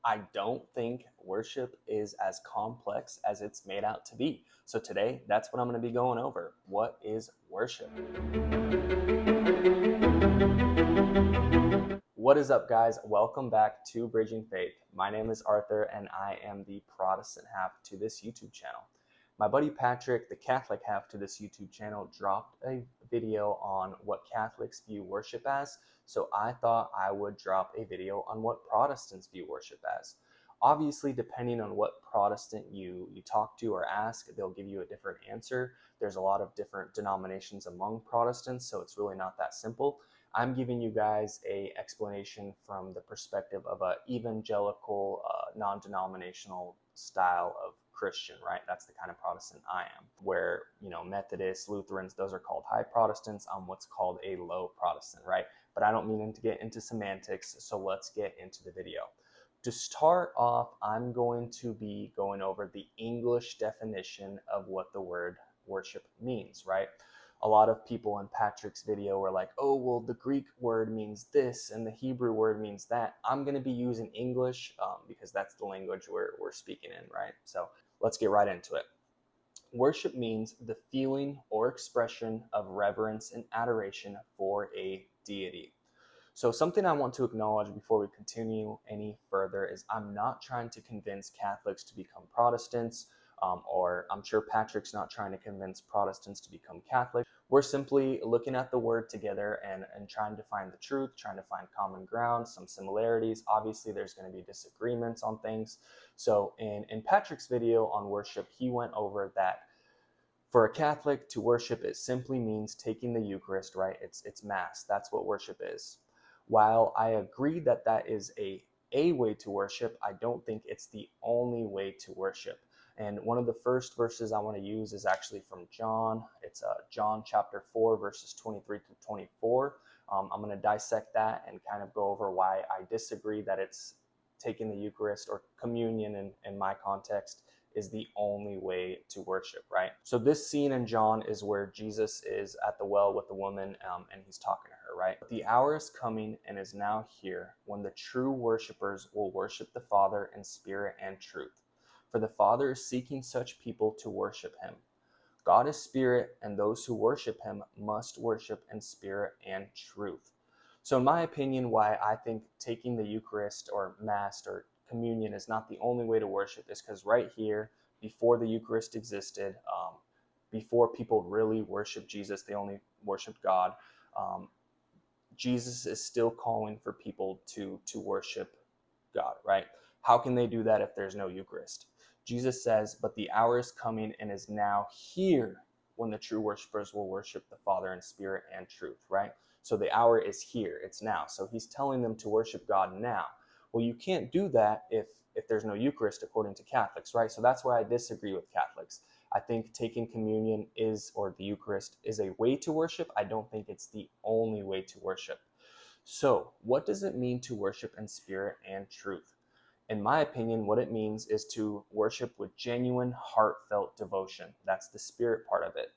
I don't think worship is as complex as it's made out to be. So today, that's what I'm going to be going over. What is worship? What is up, guys? Welcome back to Bridging Faith. My name is Arthur, and I am the Protestant half to this YouTube channel. My buddy Patrick, the Catholic half to this YouTube channel, dropped a video on what Catholics view worship as, so I thought I would drop a video on what Protestants view worship as. Obviously, depending on what Protestant you talk to or ask, they'll give you a different answer. There's a lot of different denominations among Protestants, so it's really not that simple. I'm giving you guys an explanation from the perspective of an evangelical, non-denominational style of Christian, right? That's the kind of Protestant I am, where, Methodists, Lutherans, those are called high Protestants. I'm what's called a low Protestant, right? But I don't mean to get into semantics, so let's get into the video. To start off, I'm going to be going over the English definition of what the word worship means, right? A lot of people in Patrick's video were like, oh, well, the Greek word means this and the Hebrew word means that. I'm going to be using English because that's the language we're speaking in, right? So let's get right into it. Worship means the feeling or expression of reverence and adoration for a deity. So something I want to acknowledge before we continue any further is I'm not trying to convince Catholics to become Protestants, or I'm sure Patrick's not trying to convince Protestants to become Catholic. We're simply looking at the word together and trying to find the truth, trying to find common ground, some similarities. Obviously, there's going to be disagreements on things. So in Patrick's video on worship, he went over that for a Catholic to worship, it simply means taking the Eucharist, right? It's Mass. That's what worship is. While I agree that that is a way to worship, I don't think it's the only way to worship. And one of the first verses I want to use is actually from John. It's John chapter 4, verses 23 to 24. I'm going to dissect that and kind of go over why I disagree that it's taking the Eucharist or communion in my context is the only way to worship, right? So this scene in John is where Jesus is at the well with the woman and he's talking to her, right? The hour is coming and is now here when the true worshipers will worship the Father in spirit and truth. For the Father is seeking such people to worship him. God is spirit, and those who worship him must worship in spirit and truth. So in my opinion, why I think taking the Eucharist or Mass or communion is not the only way to worship is because right here, before the Eucharist existed, before people really worshiped Jesus, they only worshiped God. Jesus is still calling for people to worship God, right? How can they do that if there's no Eucharist? Jesus says, but the hour is coming and is now here when the true worshipers will worship the Father in spirit and truth, right? So the hour is here, it's now. So he's telling them to worship God now. Well, you can't do that if there's no Eucharist according to Catholics, right? So that's where I disagree with Catholics. I think taking communion or the Eucharist is a way to worship. I don't think it's the only way to worship. So what does it mean to worship in spirit and truth? In my opinion, what it means is to worship with genuine, heartfelt devotion. That's the spirit part of it.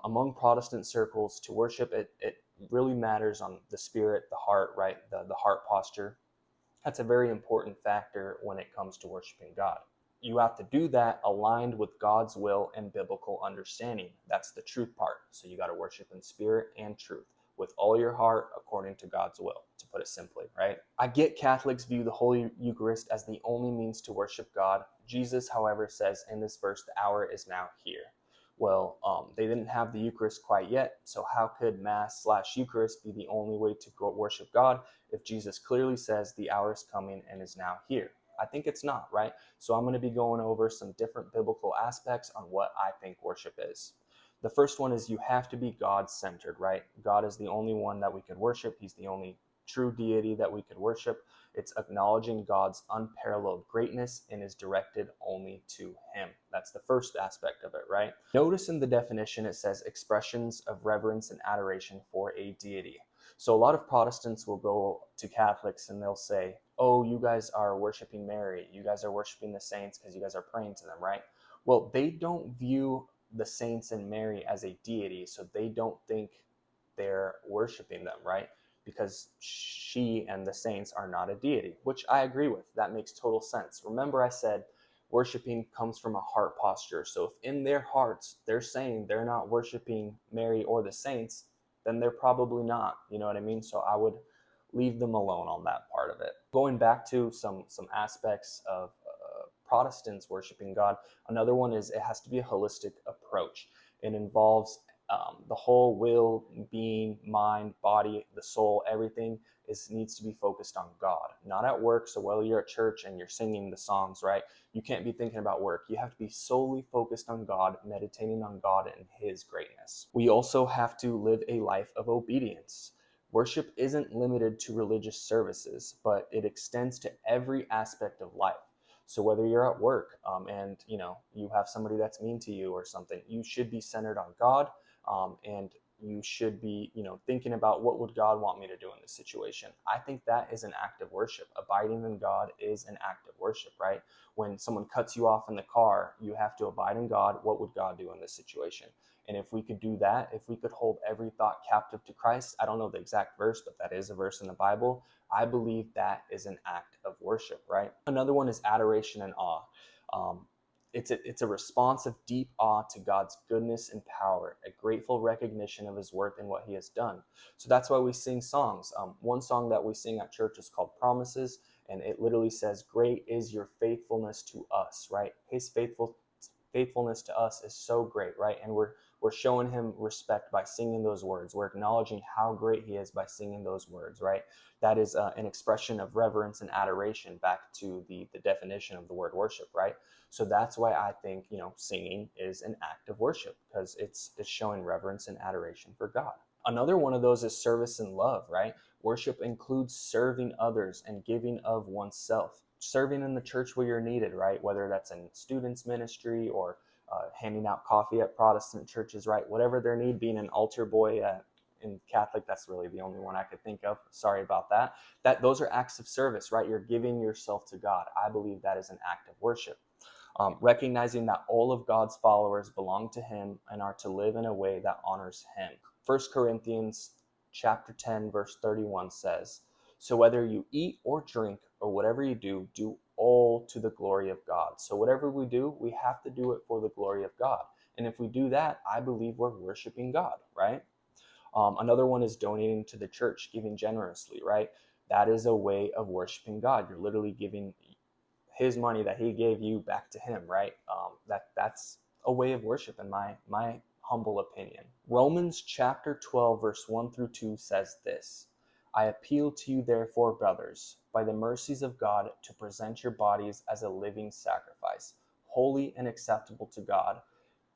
Among Protestant circles, to worship, it really matters on the spirit, the heart, right? The heart posture. That's a very important factor when it comes to worshiping God. You have to do that aligned with God's will and biblical understanding. That's the truth part. So you got to worship in spirit and truth with all your heart according to God's will, to put it simply, right? I get Catholics view the Holy Eucharist as the only means to worship God. Jesus, however, says in this verse, the hour is now here. Well, they didn't have the Eucharist quite yet, so how could Mass/Eucharist be the only way to go worship God if Jesus clearly says the hour is coming and is now here? I think it's not, right? So I'm going to be going over some different biblical aspects on what I think worship is. The first one is you have to be God-centered, right? God is the only one that we could worship. He's the only true deity that we could worship. It's acknowledging God's unparalleled greatness and is directed only to him. That's the first aspect of it, right? Notice in the definition it says expressions of reverence and adoration for a deity. So a lot of Protestants will go to Catholics and they'll say, oh, you guys are worshiping Mary. You guys are worshiping the saints because you guys are praying to them, right? Well, they don't view the saints and Mary as a deity, so they don't think they're worshiping them, right? because she and the saints are not a deity, which I agree with. That makes total sense. Remember I said worshiping comes from a heart posture. So if in their hearts they're saying they're not worshiping Mary or the saints, then they're probably not. You know what I mean? So I would leave them alone on that part of it. Going back to some aspects of Protestants worshiping God, another one is it has to be a holistic approach. It involves the whole will, being, mind, body, the soul, everything needs to be focused on God, not at work. So while you're at church and you're singing the songs, right, you can't be thinking about work. You have to be solely focused on God, meditating on God and His greatness. We also have to live a life of obedience. Worship isn't limited to religious services, but it extends to every aspect of life. So whether you're at work and you have somebody that's mean to you or something, you should be centered on God, and you should be thinking about what would God want me to do in this situation. I think that is an act of worship. Abiding in God is an act of worship, right? When someone cuts you off in the car, you have to abide in God. What would God do in this situation? And if we could do that, if we could hold every thought captive to Christ, I don't know the exact verse, but that is a verse in the Bible. I believe that is an act of worship, right? Another one is adoration and awe. It's a response of deep awe to God's goodness and power, a grateful recognition of His work and what He has done. So that's why we sing songs. One song that we sing at church is called Promises, and it literally says, "Great is your faithfulness to us," right? His faithfulness to us is so great, right? And we're showing Him respect by singing those words. We're acknowledging how great He is by singing those words, right? That is an expression of reverence and adoration, back to the definition of the word worship, right? So that's why I think singing is an act of worship, because it's showing reverence and adoration for God. Another one of those is service and love, right? Worship includes serving others and giving of oneself. Serving in the church where you're needed, right? Whether that's in students ministry or handing out coffee at Protestant churches, right? Whatever their need, being an altar boy in Catholic, that's really the only one I could think of. Sorry about that. Those are acts of service, right? You're giving yourself to God. I believe that is an act of worship. Recognizing that all of God's followers belong to Him and are to live in a way that honors Him. 1 Corinthians chapter 10, verse 31 says, "So whether you eat or drink or whatever you do, do all to the glory of God." So whatever we do, we have to do it for the glory of God. And if we do that, I believe we're worshiping God, right? Another one is donating to the church, giving generously, right? That is a way of worshiping God. You're literally giving His money that He gave you back to Him, right? That's a way of worship in my humble opinion. Romans chapter 12, verse 1 through 2 says this: "I appeal to you, therefore, brothers, by the mercies of God, to present your bodies as a living sacrifice, holy and acceptable to God,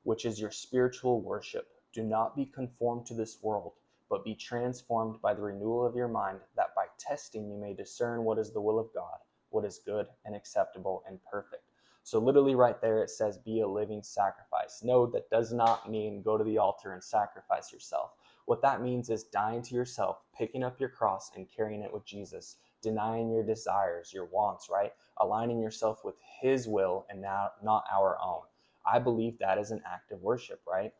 which is your spiritual worship. Do not be conformed to this world, but be transformed by the renewal of your mind, that by testing you may discern what is the will of God, what is good and acceptable and perfect." So literally right there it says be a living sacrifice. No, that does not mean go to the altar and sacrifice yourself. What that means is dying to yourself, picking up your cross and carrying it with Jesus, denying your desires, your wants, right? Aligning yourself with His will and not our own. I believe that is an act of worship, right?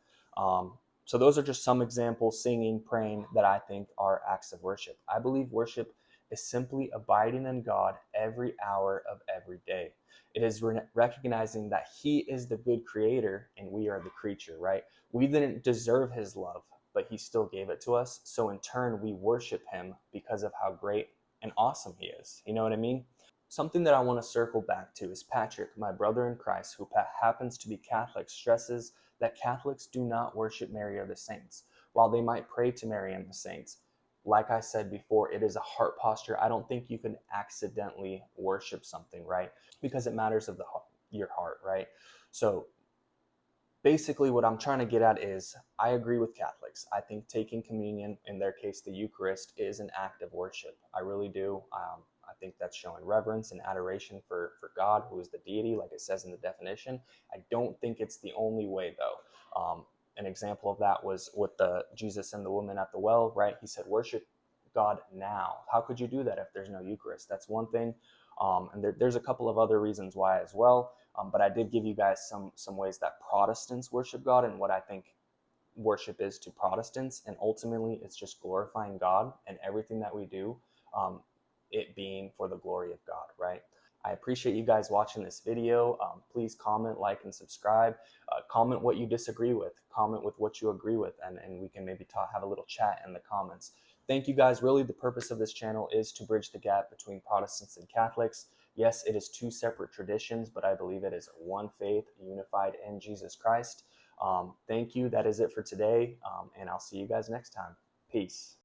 So those are just some examples, singing, praying, that I think are acts of worship. I believe worship is simply abiding in God every hour of every day. It is recognizing that He is the good creator and we are the creature, right? We didn't deserve His love, but He still gave it to us. So in turn, we worship Him because of how great and awesome He is. You know what I mean? Something that I want to circle back to is Patrick, my brother in Christ, who happens to be Catholic, stresses that Catholics do not worship Mary or the saints. While they might pray to Mary and the saints, like I said before, it is a heart posture. I don't think you can accidentally worship something, right? Because it matters of your heart, right? So basically what I'm trying to get at is I agree with Catholics. I think taking communion, in their case the Eucharist, is an act of worship. I really do. I think that's showing reverence and adoration for God, who is the deity, like it says in the definition. I don't think it's the only way, though. An example of that was with Jesus and the woman at the well, right? He said, worship God now. How could you do that if there's no Eucharist? That's one thing. And there's a couple of other reasons why as well. But I did give you guys some ways that Protestants worship God and what I think worship is to Protestants, and ultimately it's just glorifying God, and everything that we do, it being for the glory of God, right? I appreciate you guys watching this video. Please comment, like, and subscribe. Comment what you disagree with. Comment with what you agree with, and we can maybe have a little chat in the comments. Thank you guys. Really, the purpose of this channel is to bridge the gap between Protestants and Catholics. Yes, it is two separate traditions, but I believe it is one faith unified in Jesus Christ. Thank you. That is it for today, and I'll see you guys next time. Peace.